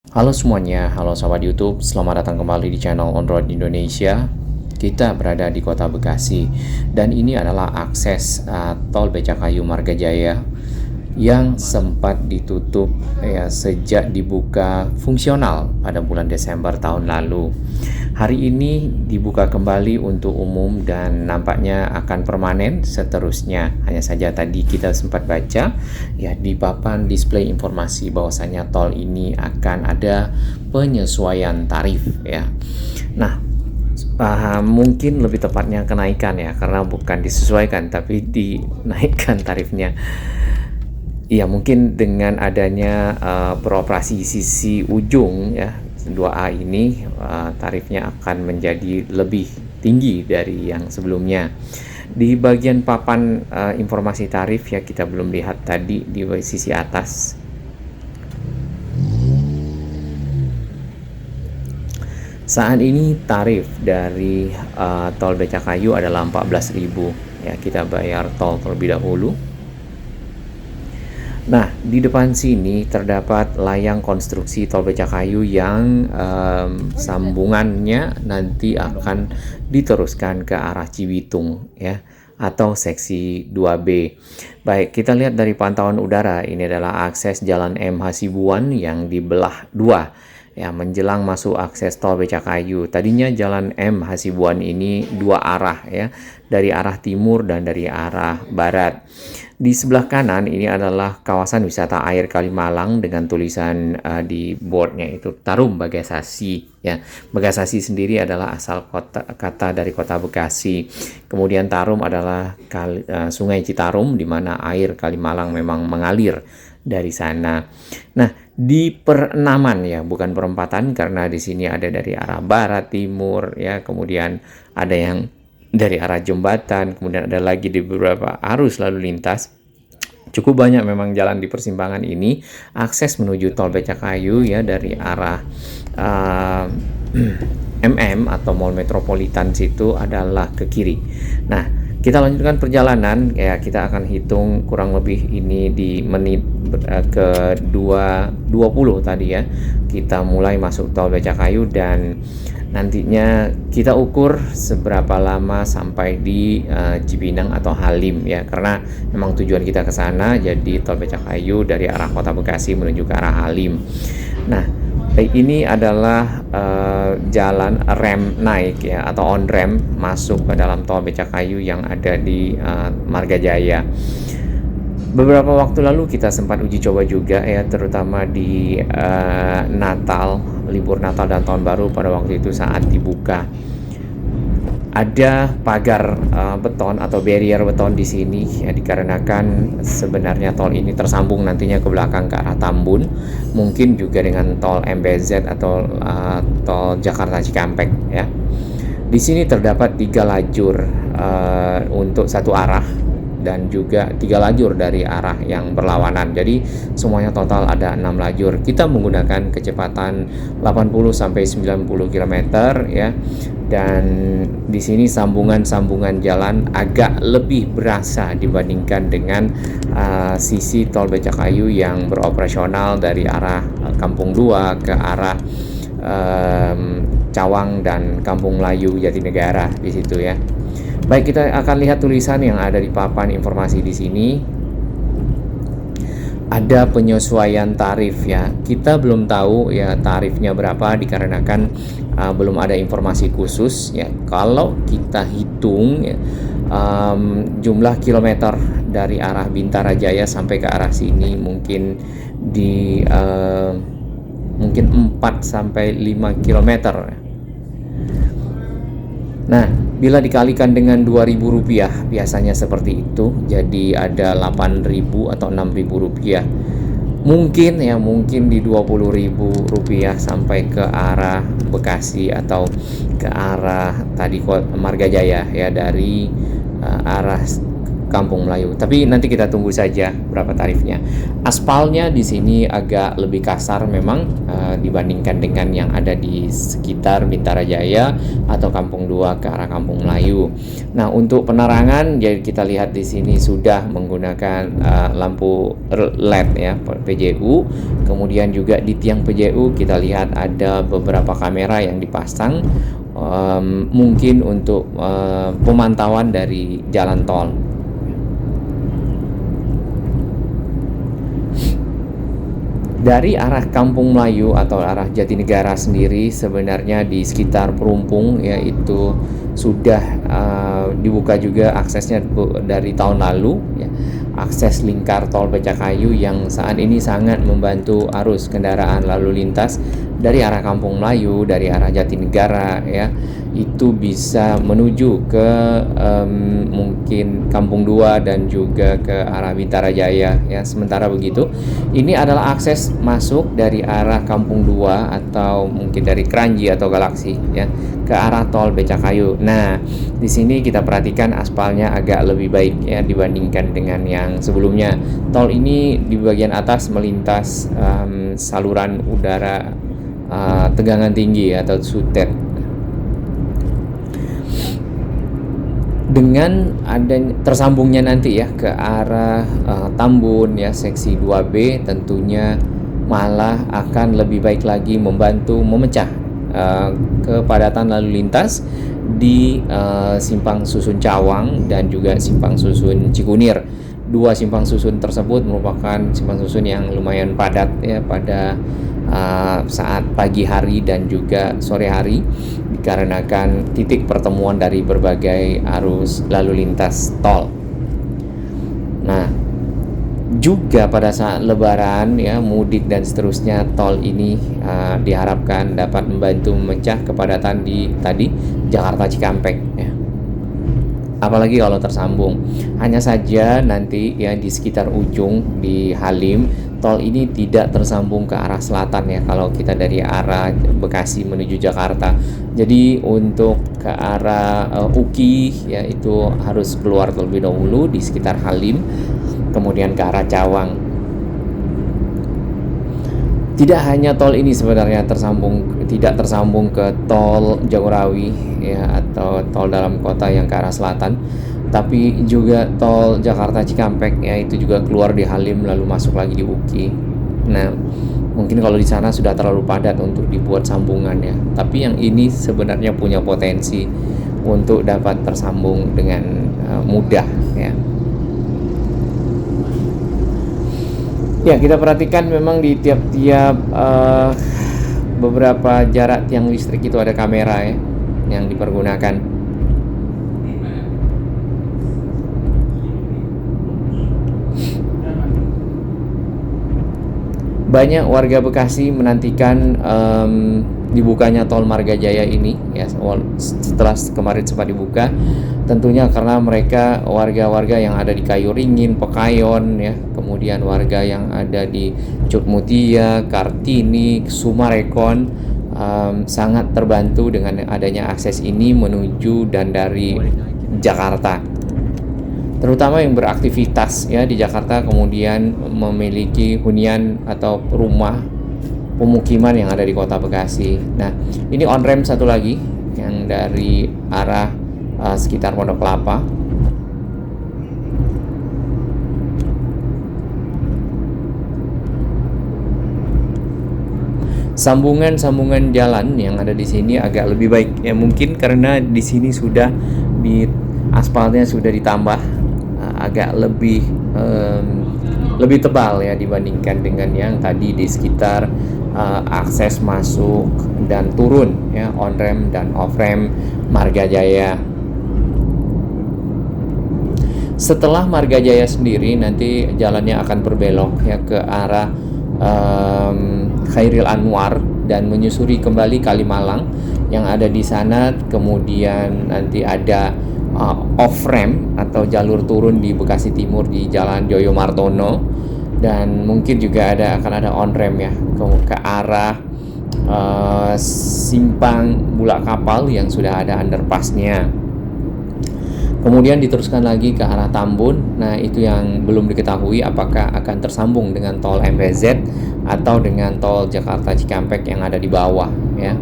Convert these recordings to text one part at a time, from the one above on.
Halo semuanya, halo sahabat YouTube, selamat datang kembali di channel On Road Indonesia. Kita berada di kota Bekasi dan ini adalah akses tol Becakayu Margajaya yang sempat ditutup ya sejak dibuka fungsional pada bulan Desember tahun lalu. Hari ini dibuka kembali untuk umum dan nampaknya akan permanen seterusnya. Hanya saja tadi kita sempat baca ya di papan display informasi bahwasanya tol ini akan ada penyesuaian tarif ya. Nah, mungkin lebih tepatnya kenaikan ya, karena bukan disesuaikan tapi dinaikkan tarifnya. Iya, mungkin dengan adanya beroperasi sisi ujung ya 2A ini, tarifnya akan menjadi lebih tinggi dari yang sebelumnya. Di bagian papan informasi tarif ya, kita belum lihat tadi di sisi atas. Saat ini tarif dari tol Becakayu adalah 14.000 ya, kita bayar tol terlebih dahulu. Nah, di depan sini terdapat layang konstruksi tol Becakayu yang sambungannya nanti akan diteruskan ke arah Cibitung ya, atau seksi 2B. Baik, kita lihat dari pantauan udara, ini adalah akses Jalan M Hasibuan yang dibelah dua ya, menjelang masuk akses tol Becakayu. Tadinya Jalan M Hasibuan ini dua arah ya, dari arah timur dan dari arah barat. Di sebelah kanan ini adalah kawasan wisata air Kalimalang dengan tulisan di bordnya itu Tarum Bagasasi ya. Bagasasi sendiri adalah asal kata dari kota Bekasi. Kemudian Tarum adalah Sungai Citarum di mana air Kalimalang memang mengalir dari sana. Nah, di perenaman ya, bukan perempatan, karena di sini ada dari arah barat, timur ya, kemudian ada yang dari arah jembatan, kemudian ada lagi di beberapa arus lalu lintas. Cukup banyak memang jalan di persimpangan ini. Akses menuju tol Becakayu ya dari arah MM atau Mall Metropolitan situ adalah ke kiri. Nah, kita lanjutkan perjalanan ya, kita akan hitung kurang lebih ini di menit ke 20 tadi ya. Kita mulai masuk tol Becakayu dan nantinya kita ukur seberapa lama sampai di Cipinang atau Halim ya, karena memang tujuan kita ke sana. Jadi tol Becakayu dari arah kota Bekasi menuju ke arah Halim. Nah, ini adalah jalan rem naik ya, atau on ramp masuk ke dalam tol Becakayu yang ada di Margajaya. Beberapa waktu lalu kita sempat uji coba juga ya, terutama di Natal, libur Natal dan Tahun Baru pada waktu itu saat dibuka. Ada pagar beton atau barrier beton di sini ya, dikarenakan sebenarnya tol ini tersambung nantinya ke belakang ke arah Tambun, mungkin juga dengan tol MBZ atau tol Jakarta Cikampek ya. Di sini terdapat 3 lajur untuk satu arah dan juga 3 lajur dari arah yang berlawanan. Jadi semuanya total ada 6 lajur. Kita menggunakan kecepatan 80 sampai 90 km ya. Dan di sini sambungan jalan agak lebih berasa dibandingkan dengan sisi tol Becakayu yang beroperasional dari arah Kampung 2 ke arah Cawang dan Kampung Melayu Jatinegara di situ ya. Baik, kita akan lihat tulisan yang ada di papan informasi di sini. Ada penyesuaian tarif ya. Kita belum tahu ya tarifnya berapa dikarenakan belum ada informasi khusus ya. Kalau kita hitung ya, jumlah kilometer dari arah Bintara Jaya sampai ke arah sini mungkin di mungkin 4 sampai 5 kilometer. Nah, bila dikalikan dengan Rp2.000 biasanya seperti itu, jadi ada Rp8.000 atau Rp6.000. Mungkin ya, mungkin di Rp20.000 sampai ke arah Bekasi atau ke arah tadi Margajaya ya, dari arah Kampung Melayu. Tapi nanti kita tunggu saja berapa tarifnya. Aspalnya di sini agak lebih kasar memang dibandingkan dengan yang ada di sekitar Bintara Jaya atau Kampung 2 ke arah Kampung Melayu. Nah, untuk penerangan jadi kita lihat di sini sudah menggunakan lampu LED ya, PJU. Kemudian juga di tiang PJU kita lihat ada beberapa kamera yang dipasang, mungkin untuk pemantauan dari jalan tol. Dari arah Kampung Melayu atau arah Jatinegara sendiri sebenarnya di sekitar Perumpung yaitu sudah dibuka juga aksesnya dari tahun lalu ya. Akses lingkar tol Becakayu yang saat ini sangat membantu arus kendaraan lalu lintas dari arah Kampung Melayu, dari arah Jatinegara ya, itu bisa menuju ke mungkin Kampung 2 dan juga ke arah Bintara Jaya ya. Sementara begitu, ini adalah akses masuk dari arah Kampung 2 atau mungkin dari Kranji atau Galaksi ya ke arah tol Becakayu. Nah, di sini kita perhatikan aspalnya agak lebih baik ya dibandingkan dengan yang sebelumnya. Tol ini di bagian atas melintas saluran udara tegangan tinggi atau SUTED. Dengan adanya tersambungnya nanti ya ke arah Tambun ya seksi 2B, tentunya malah akan lebih baik lagi membantu memecah kepadatan lalu lintas di Simpang Susun Cawang dan juga Simpang Susun Cikunir. Dua simpang susun tersebut merupakan simpang susun yang lumayan padat ya pada saat pagi hari dan juga sore hari, dikarenakan titik pertemuan dari berbagai arus lalu lintas tol. Nah, juga pada saat Lebaran ya, mudik dan seterusnya, tol ini diharapkan dapat membantu memecah kepadatan di tadi Jakarta Cikampek ya. Apalagi kalau tersambung. Hanya saja nanti ya di sekitar ujung di Halim, tol ini tidak tersambung ke arah selatan ya kalau kita dari arah Bekasi menuju Jakarta. Jadi untuk ke arah UKI ya itu harus keluar terlebih dahulu di sekitar Halim, kemudian ke arah Cawang. Tidak hanya tol ini sebenarnya tidak tersambung ke tol Jagorawi ya atau tol dalam kota yang ke arah selatan, tapi juga tol Jakarta Cikampek ya itu juga keluar di Halim lalu masuk lagi di UKI. Nah, mungkin kalau di sana sudah terlalu padat untuk dibuat sambungan ya, tapi yang ini sebenarnya punya potensi untuk dapat tersambung dengan mudah ya. Ya, kita perhatikan memang di tiap-tiap beberapa jarak tiang listrik itu ada kamera ya yang dipergunakan. Banyak warga Bekasi menantikan dibukanya tol Marga Jaya ini ya, setelah kemarin sempat dibuka, tentunya karena mereka warga-warga yang ada di Kayu Ringin, Pekayon ya, kemudian warga yang ada di Cutmutia, Kartini, Sumarekon sangat terbantu dengan adanya akses ini menuju dan dari Jakarta, terutama yang beraktivitas ya di Jakarta, kemudian memiliki hunian atau rumah pemukiman yang ada di kota Bekasi. Nah, ini on ramp satu lagi yang dari arah sekitar Pondok Kelapa. Sambungan jalan yang ada di sini agak lebih baik ya, mungkin karena di sini sudah di aspalnya sudah ditambah agak lebih tebal ya dibandingkan dengan yang tadi di sekitar akses masuk dan turun ya, on ramp dan off ramp Marga Jaya. Setelah Marga Jaya sendiri nanti jalannya akan berbelok ya ke arah Khairil Anwar dan menyusuri kembali Kalimalang yang ada di sana, kemudian nanti ada off ramp atau jalur turun di Bekasi Timur di Jalan Joyo Martono, dan mungkin juga akan ada on ramp ya ke arah simpang Bulak Kapal yang sudah ada underpassnya. Kemudian diteruskan lagi ke arah Tambun. Nah, itu yang belum diketahui apakah akan tersambung dengan tol MPZ atau dengan tol Jakarta Cikampek yang ada di bawah, ya.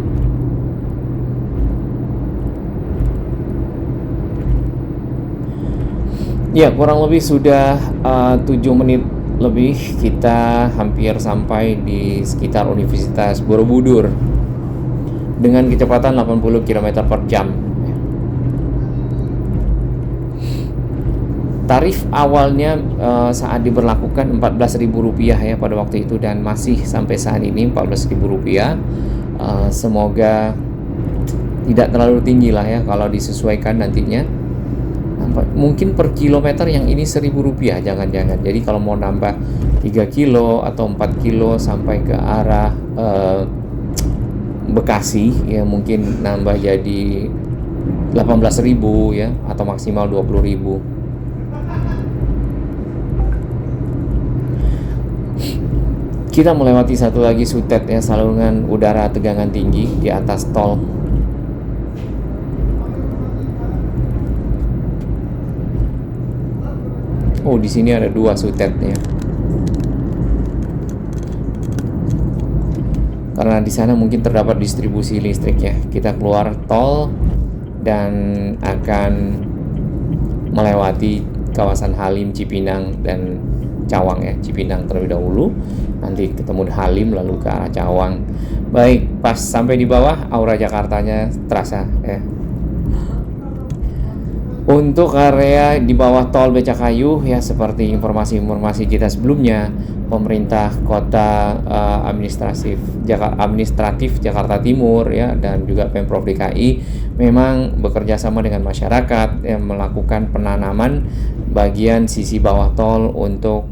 Ya, kurang lebih sudah 7 menit lebih kita hampir sampai di sekitar Universitas Borobudur dengan kecepatan 80 km per jam. Tarif awalnya saat diberlakukan Rp14.000 ya pada waktu itu, dan masih sampai saat ini Rp14.000. Semoga tidak terlalu tinggi lah ya kalau disesuaikan nantinya. Mungkin per kilometer yang ini Rp1.000, jangan-jangan. Jadi kalau mau nambah 3 kilo atau 4 kilo sampai ke arah Bekasi ya, mungkin nambah jadi 18.000 ya, atau maksimal 20.000. Kita melewati satu lagi Sutet ya, saluran udara tegangan tinggi di atas tol. Oh, di sini ada 2 Sutet ya. Karena di sana mungkin terdapat distribusi listrik ya. Kita keluar tol dan akan melewati kawasan Halim, Cipinang, dan Cawang ya. Cipinang terlebih dahulu, nanti ketemu Halim lalu ke arah Cawang. Baik, pas sampai di bawah aura Jakartanya terasa ya. Untuk area di bawah tol Becakayu ya, seperti informasi-informasi kita sebelumnya, pemerintah kota administratif Jakarta Timur ya, dan juga Pemprov DKI memang bekerja sama dengan masyarakat yang melakukan penanaman bagian sisi bawah tol untuk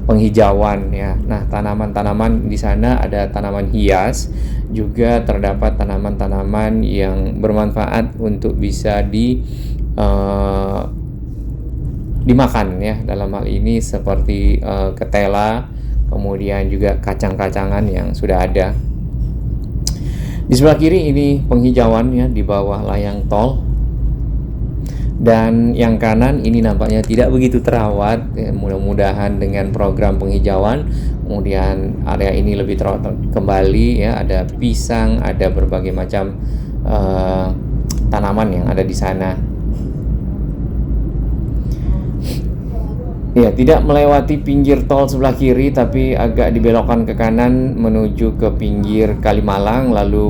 penghijauan ya. Nah, tanaman-tanaman di sana ada tanaman hias, juga terdapat tanaman-tanaman yang bermanfaat untuk bisa dimakan ya. Dalam hal ini seperti ketela, kemudian juga kacang-kacangan yang sudah ada. Di sebelah kiri ini penghijauan ya di bawah layang tol. Dan yang kanan ini nampaknya tidak begitu terawat ya, mudah-mudahan dengan program penghijauan kemudian area ini lebih terawat kembali ya. Ada pisang, ada berbagai macam tanaman yang ada di sana ya. Tidak melewati pinggir tol sebelah kiri, tapi agak dibelokkan ke kanan menuju ke pinggir Kalimalang, lalu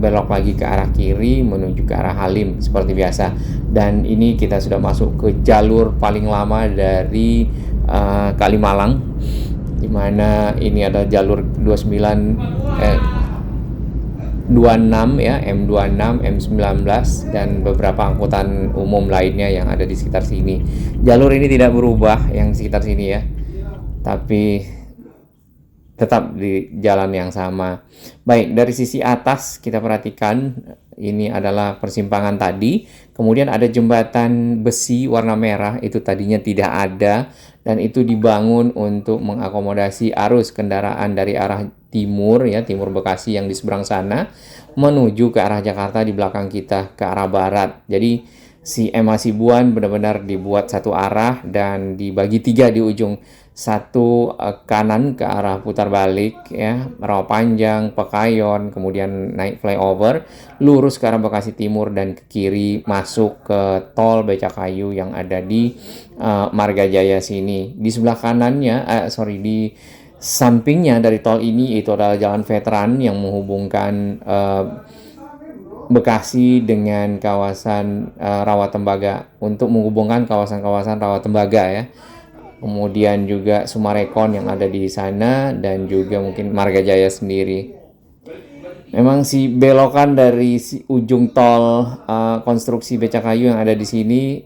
belok lagi ke arah kiri menuju ke arah Halim seperti biasa. Dan ini kita sudah masuk ke jalur paling lama dari Kalimalang, dimana ini ada jalur 26 ya, M26, M19, dan beberapa angkutan umum lainnya yang ada di sekitar sini. Jalur ini tidak berubah yang sekitar sini ya, tapi tetap di jalan yang sama. Baik, dari sisi atas kita perhatikan ini adalah persimpangan tadi. Kemudian ada jembatan besi warna merah, itu tadinya tidak ada, dan itu dibangun untuk mengakomodasi arus kendaraan dari arah timur ya, timur Bekasi yang di seberang sana menuju ke arah Jakarta di belakang kita ke arah barat. Jadi si M Hasibuan benar-benar dibuat satu arah dan dibagi 3 di ujung. Satu kanan ke arah putar balik ya, Rawapanjang, Pekayon, kemudian naik flyover lurus ke arah Bekasi Timur, dan ke kiri masuk ke tol Becakayu yang ada di Margajaya sini. Di sebelah kanannya di sampingnya dari tol ini itu adalah jalan veteran yang menghubungkan Bekasi dengan kawasan Rawatembaga, untuk menghubungkan kawasan-kawasan Rawatembaga ya. Kemudian juga Sumarekon yang ada di sana, dan juga mungkin Margajaya sendiri. Memang si belokan dari si ujung tol konstruksi Becakayu yang ada di sini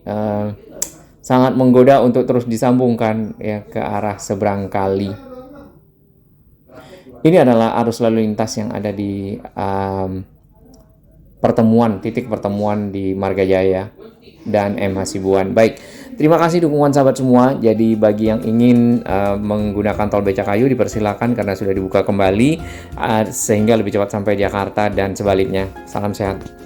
sangat menggoda untuk terus disambungkan ya ke arah seberang kali. Ini adalah arus lalu lintas yang ada di titik pertemuan di Margajaya dan M Hasibuan. Baik, terima kasih dukungan sahabat semua. Jadi bagi yang ingin menggunakan tol Becakayu dipersilakan karena sudah dibuka kembali sehingga lebih cepat sampai Jakarta dan sebaliknya. Salam sehat.